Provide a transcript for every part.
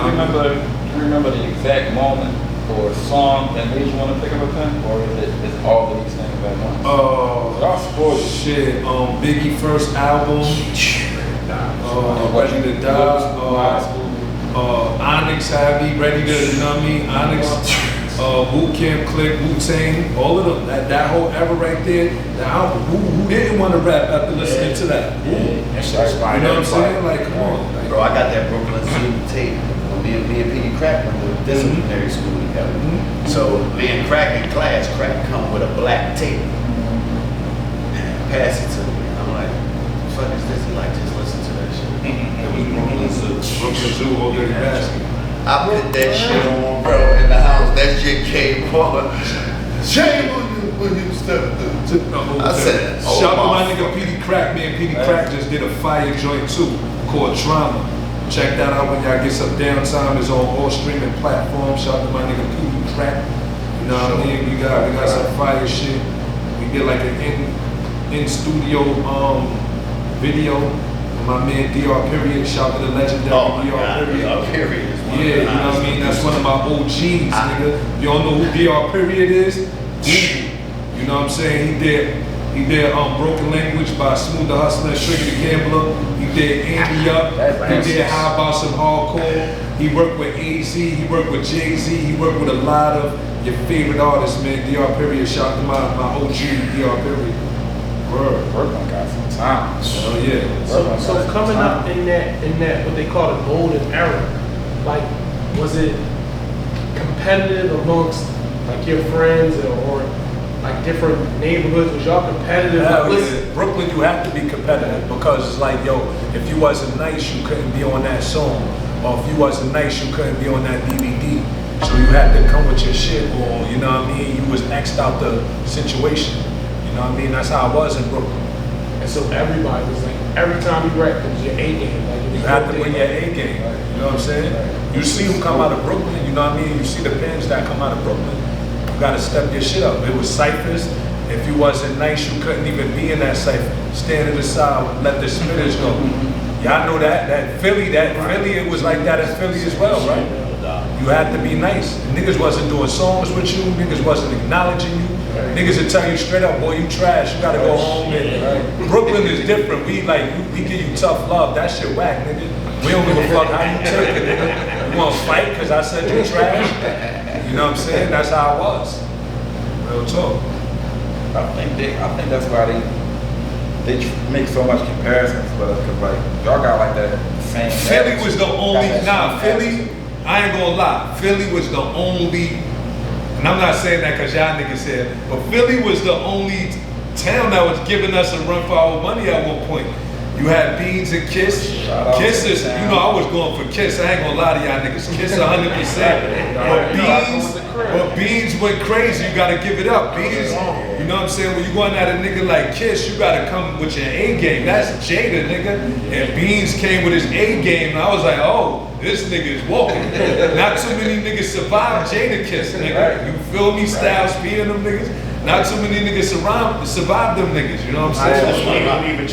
you remember the exact moment or a song that made you want to pick up a pen, or is all of these things at once? I'll spoil you. Shit, Biggie first album, Ready to Die, Onyx Heavy, Ready to, you know what I mean, Onyx, Boot Camp Click, Wu-Tang, all of them, that whole era right there, the album, who didn't want to rap after listening to that? That shit inspired. You know what I'm saying? Like, come on. Like, bro, I got that Brooklyn Zoo tape. Me and Beanie Crack went to disciplinary school together. So me and Crack in class, Crack come with a black tape and pass it to me. And I'm like, what the fuck is this? He like, just listen to that shit. it was Brooklyn Zoo, all dirty basket. I put that shit on, bro, in the house. That shit came on. Shame on you when you stepped through. I said, shout out to my nigga Beanie Crack, man. Beanie Crack just did a fire joint too, called Trauma. Check that out when y'all get some downtime. It's on all streaming platforms. Shout out to my nigga Beanie Crack. You know what I mean? We got some fire shit. We did like an in studio video. My man DR Period. Shout out to the legendary DR Period. DR Period. Yeah, you know what I mean? That's one of my OGs, nigga. If you don't know who DR Period is, Google. You know what I'm saying? He did Broken Language by Smooth the Hustler and Trigger the Gambler. He did Andy Up. He did How About Some Hardcore. He worked with AZ. He worked with Jay-Z. He worked with a lot of your favorite artists, man. DR Period. Shout out to my OG, DR Period. Brooklyn got some time. Oh yeah. So coming up in that what they call the golden era, like, was it competitive amongst like your friends or like different neighborhoods? Was y'all competitive? Yeah, listen, Brooklyn, you have to be competitive because it's like, yo, if you wasn't nice, you couldn't be on that song. Or if you wasn't nice, you couldn't be on that DVD. So you had to come with your shit, or you know what I mean, you was X'd out the situation. You know what I mean? That's how it was in Brooklyn. And so everybody was like, every time you rap, it was your A game. Like, you had to bring your A game. You know what I'm saying? You see who come out of Brooklyn, you know what I mean? You see the pins that come out of Brooklyn. You gotta step your shit up. It was ciphers. If you wasn't nice, you couldn't even be in that cipher. Stand to the side, let the spinners go. Y'all know that Philly, it was like that in Philly as well, right? You had to be nice. Niggas wasn't doing songs with you, niggas wasn't acknowledging you. Niggas would tell you straight up, boy, you trash, you gotta go home. Brooklyn is different. We give you tough love. That shit whack, nigga. We don't give a fuck how you take it, nigga. You wanna fight cause I said you trash? You know what I'm saying? That's how it was. Real talk. I think that's why they make so much comparisons with us, cause like y'all got like that same. Philly was the only Philly. I ain't gonna lie. Philly was the only, and I'm not saying that cause y'all niggas said, but Philly was the only town that was giving us a run for our money at one point. You had Beans and Kiss. Kiss is, you know, I was going for Kiss. I ain't gonna lie to y'all niggas. Kiss 100%. But Beans went crazy. You gotta give it up. Beans, you know what I'm saying? When you going at a nigga like Kiss, you gotta come with your A game. That's Jada, nigga. And Beans came with his A game, and I was like, oh, this nigga is walking. Not too many niggas survived Jadakiss, nigga. You feel me? Styles P and them niggas. Not too many niggas survived them niggas, you know what I'm saying?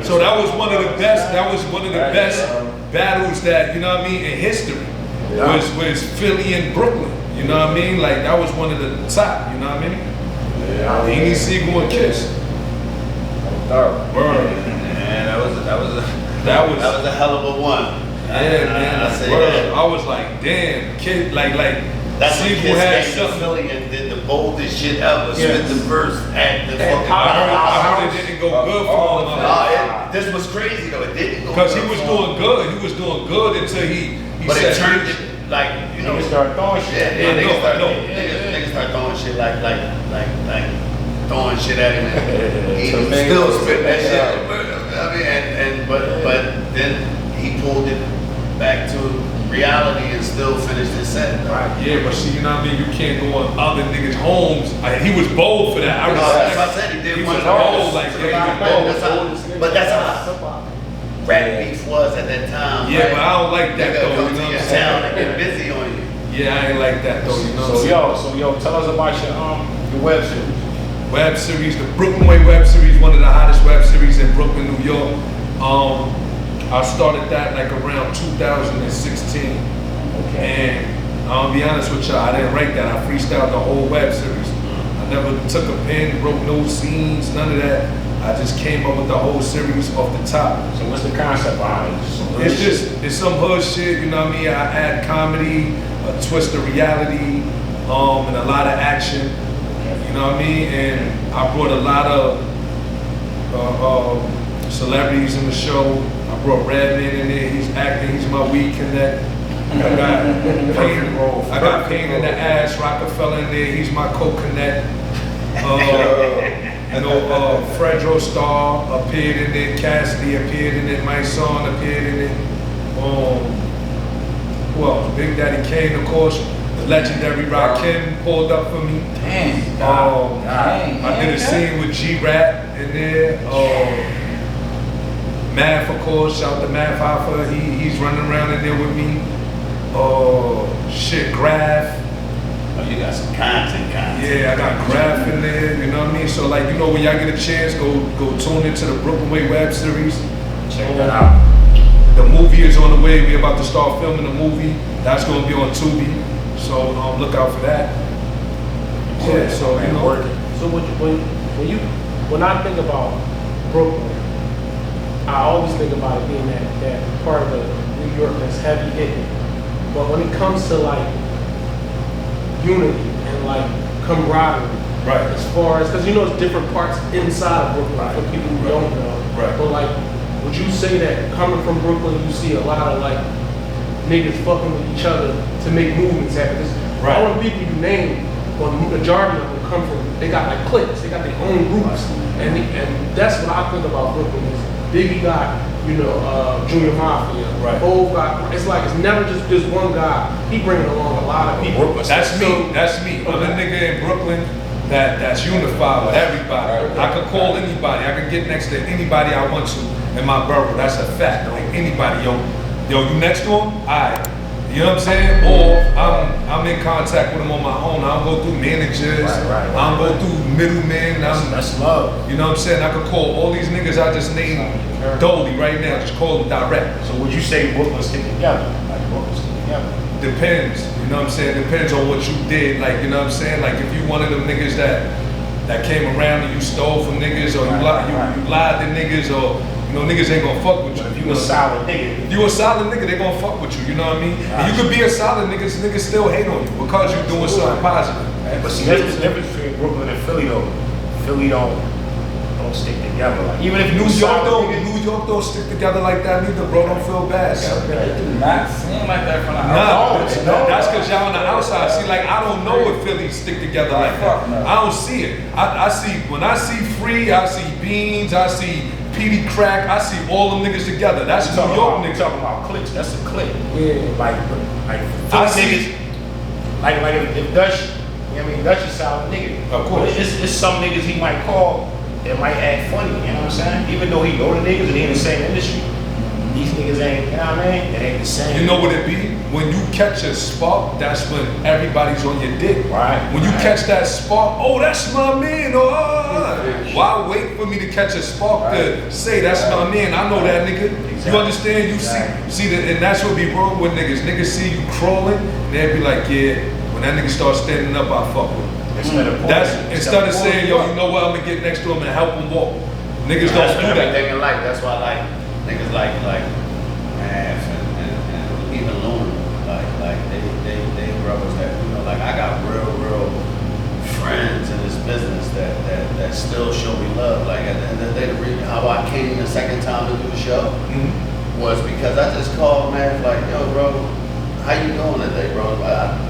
So that was one of the best, battles that, you know what I mean, in history. Was Philly and Brooklyn. You know what I mean? Like that was one of the top, you know what I mean? Beanie, Sigel, and Kiss. Man, that was a hell of a one. Yeah, man. I was like, damn, kid, like that's when Sigel Kiss had came to something. Philly and did the boldest shit ever. Spit the verse at the fucking I heard it didn't go good for him. This was crazy though. It didn't go good. Because he was doing good. He was doing good until he but said, it turned it like, you know, niggas started throwing shit. Yeah, niggas start throwing shit like throwing shit at him and he still spitting that shit. I mean, but then he pulled it back to reality and still finished his set. Right, yeah, but see, you know what I mean? You can't go on other niggas' homes. He was bold for that. That's what I said. He did one was bold, like, but that's how rap beef was at that time. Yeah, right? But I don't like that though. Come to your town and get busy on you. Yeah, I ain't like that though. You know what I'm saying? So yo, tell us about your web series. Web series, the Brooklyn Way web series, one of the hottest web series in Brooklyn, New York. I started that like around 2016. be honest with y'all, I didn't write that. I freestyled the whole web series. I never took a pen, wrote no scenes, none of that. I just came up with the whole series off the top. So what's the concept behind it? It's some hood shit, you know what I mean? I add comedy, a twist of reality, and a lot of action, you know what I mean? And I brought a lot of celebrities in the show. I brought Redman in there, he's acting, he's my weed connect. I got Pain in the Ass, Rockefeller in there, he's my co-connect. Fredro Starr appeared in it, Cassidy appeared in it, my son appeared in it. Who else? Big Daddy Kane, of course. The legendary Rakim pulled up for me. Dang. I did a scene with G-Rap in there. Math, of course, shout out to Math Alpha. He's running around in there with me. Graph. Oh, you got some content. Yeah, I got Graph in there, you know what I mean? So like, you know, when y'all get a chance, go tune into the Brooklyn Way web series. Check that out. The movie is on the way. We're about to start filming the movie. That's gonna be on Tubi. So look out for that. Yeah, so you know. So when I think about Brooklyn, I always think about it being that part of the New York that's heavy hitting. But when it comes to like unity and like camaraderie, Right. as far as, because you know it's different parts inside of Brooklyn for people who don't know. Right. But like, would you say that coming from Brooklyn, you see a lot of like niggas fucking with each other to make movements happen? Because Right. all the people you name, well, the majority of them come from, they got like cliques, they got their own groups, and that's what I think about Brooklyn is Biggie got, you know, Junior Mafia, Right. Hov got, it's like, it's never just this one guy, he bringing along a lot of people. That's me. I'm a nigga in Brooklyn that's unified with everybody. I could call anybody. I could get next to anybody I want to in my borough. That's a fact. Like anybody, yo, you next to him? Alright. You know what I'm saying? Or I'm in contact with them on my own. I don't go through managers. Right. I don't go through middlemen. That's love. You know what I'm saying? I could call all these niggas I just named Dolly right now. Just call them direct. So would you say Brooklyn stick together? Like Brooklyn stick together? Depends. You know what I'm saying? Depends on what you did. Like, you know what I'm saying? Like if you one of them niggas that came around and you stole from niggas, or you lied to niggas, or you know niggas ain't gonna fuck with you. If you a solid nigga. If you a solid nigga, they gonna fuck with you. You know what I mean? And you could be a solid nigga, niggas still hate on you because you're doing something positive. But see, that's the difference between Brooklyn and Philly though. Philly don't stick together. Like, even if New York don't stick together like that neither, bro. Don't feel bad. It do not seem like that from the Nah, outside. that's because y'all on the outside. See, like I don't know if Philly stick together like that. I don't see it. I see when I see Free, I see Beans, I see Petey Crack, I see all them niggas together. That's New York niggas. Talking about cliques. That's a clique. Yeah. Like I Philly see- niggas. Like if Dutch, you know what I mean, Dutch is a solid nigga. Of course. But it's some niggas he might call that might act funny, you know what I'm saying? Even though he know the niggas and he in the same industry, these niggas ain't, you know what I mean? It ain't the same. You know what it be? When you catch a spark, that's when everybody's on your dick. Right. When you catch that spark, oh, that's my man. Why wait for me to catch a spark to say that's my man? I know that nigga. Exactly. You understand? You see that, and that's what be wrong with niggas. Niggas see you crawling, and they be like, yeah. When that nigga starts standing up, I fuck with him. Instead of saying, yo, you know what? I'm gonna get next to him and help him walk. Niggas don't do that. Everything in life. That's why like niggas like Math and even Luna, like they brothers that, you know, like I got real friends in this business that still show me love. Like at the end of the day, the reason how I came the second time to do the show was because I just called Math like, yo, bro, how you doing today, bro? I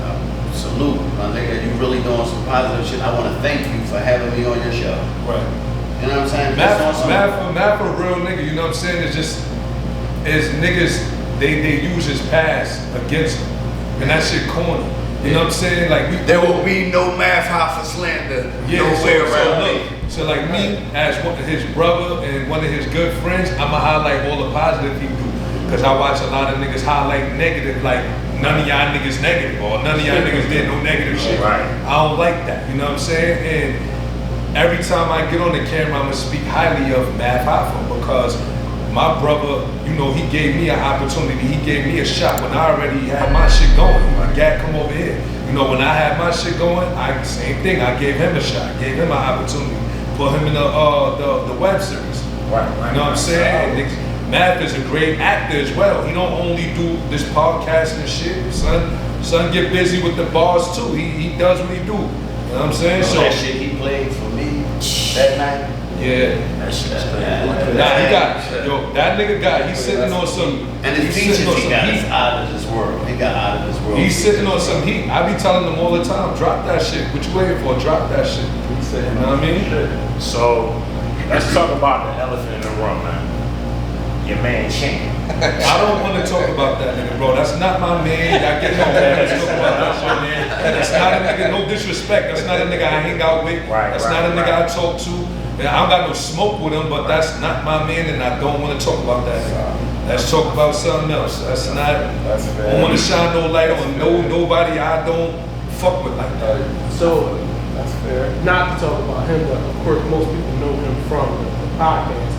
salute, my nigga. You really doing some positive shit. I want to thank you for having me on your show. Right. You know what I'm saying? Math for a real nigga, you know what I'm saying? It's just, it's niggas, they use his past against him. And that shit corny. You know what I'm saying? Like there will be no Math Hoffa slander nowhere around me. So like me, as his brother and one of his good friends, I'ma highlight all the positive he do. Cause I watch a lot of niggas highlight negative, like none of y'all niggas negative, or none of y'all niggas did no negative shit. Right. I don't like that, you know what I'm saying? And every time I get on the camera, I'ma speak highly of Math Hoffa because my brother, you know, he gave me an opportunity. He gave me a shot when I already had my shit going. My dad come over here. You know, when I had my shit going, same thing. I gave him a shot. Gave him an opportunity. Put him in the web series. Right. You know what I'm saying? Math is a great actor as well. He don't only do this podcast and shit. Son get busy with the bars too. He does what he do. You know what I'm saying? So that shit he played for me that night. Yeah. That shit. That nigga got, he's sitting on some. And his features he got is out of this world. He got out of this world. He's sitting on some heat. I be telling them all the time, drop that shit. What you waiting for? Drop that shit. You know what I mean? So let's talk about the elephant in the room, man. Your man Chan. I don't want to talk about that nigga, bro. That's not my man. I get no man. Let's talk about that shit, man. That's not a nigga, no disrespect. That's not a nigga I hang out with. That's not a nigga I talk to. I don't got no smoke with him, but that's not my man, and I don't want to talk about that. Let's talk about something else. That's not. I don't want to shine no light on nobody I don't fuck with like that. So that's fair. Not to talk about him, but of course most people know him from the podcast.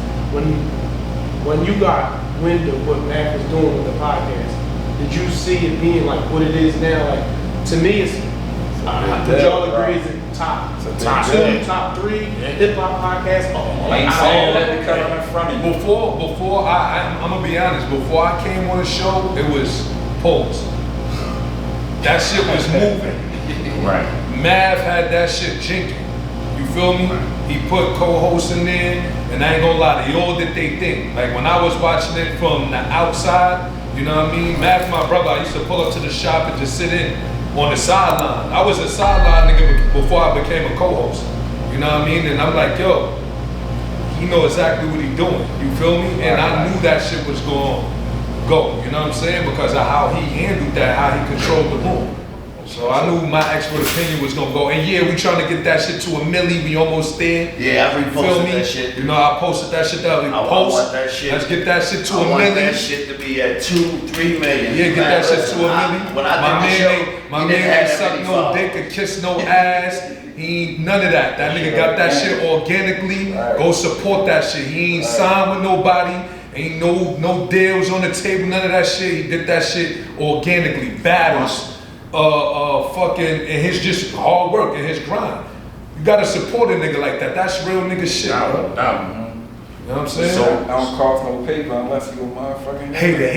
When you got wind of what Mac was doing with the podcast, did you see it being like what it is now? Like to me, it's would y'all agree is it top two, top three hip hop podcasts? Before I'm gonna be honest. Before I came on the show, it was pause. That shit was moving. Right. Mav had that shit jinking. You feel me? He put co-hosts in there, and I ain't gonna lie, they all did they thing. Like when I was watching it from the outside, you know what I mean? Mav, my brother, I used to pull up to the shop and just sit in on the sideline. I was a sideline nigga before I became a co-host. You know what I mean? And I'm like, yo, he know exactly what he doing. You feel me? And I knew that shit was gonna go. You know what I'm saying? Because of how he handled that, how he controlled the room. So I knew my expert opinion was gonna go. And yeah, we trying to get that shit to 1 million. We almost there. Yeah, I reposted that shit. You know, I posted that shit that we I post. want that shit. Let's get that shit to 1 I want million. that shit to be at 2-3 million. Yeah, get that shit to 1 million. When I did the show, my man ain't suck no dick or kiss no ass. He ain't none of that. That nigga got that shit organically. Go support that shit. He ain't signed with nobody. Ain't no deals on the table. None of that shit. He did that shit organically. Battles. Fucking, and his just hard work and his grind. You gotta support a nigga like that. That's real nigga shit, bro. You know what I'm saying? So I don't cost no paper unless you a motherfucking hater.